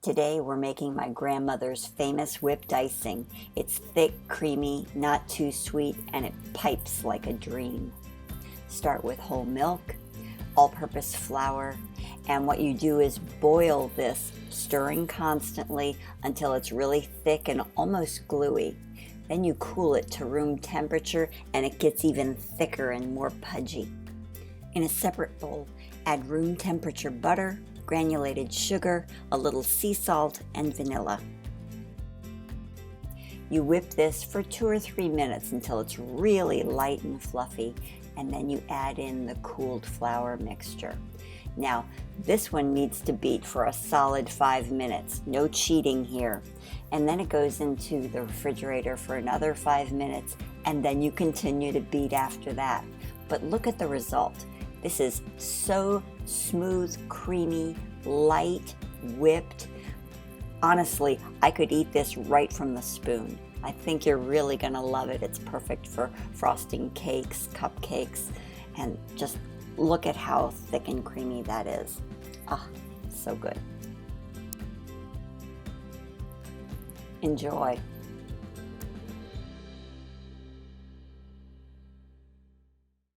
Today we're making my grandmother's famous whipped icing. It's thick, creamy, not too sweet, and it pipes like a dream. Start with whole milk, all-purpose flour, and what you do is boil this, stirring constantly until it's really thick and almost gluey. Then you cool it to room temperature and it gets even thicker and more pudgy. In a separate bowl, add room temperature butter, granulated sugar, a little sea salt, and vanilla. You whip this for 2 or 3 minutes until it's really light and fluffy, and then you add in the cooled flour mixture. Now, this one needs to beat for a solid 5 minutes, no cheating here. And then it goes into the refrigerator for another 5 minutes, and then you continue to beat after that. But look at the result. This is so smooth, creamy, light, whipped. Honestly, I could eat this right from the spoon. I think you're really gonna love it. It's perfect for frosting cakes, cupcakes, and just look at how thick and creamy that is. Ah, so good. Enjoy.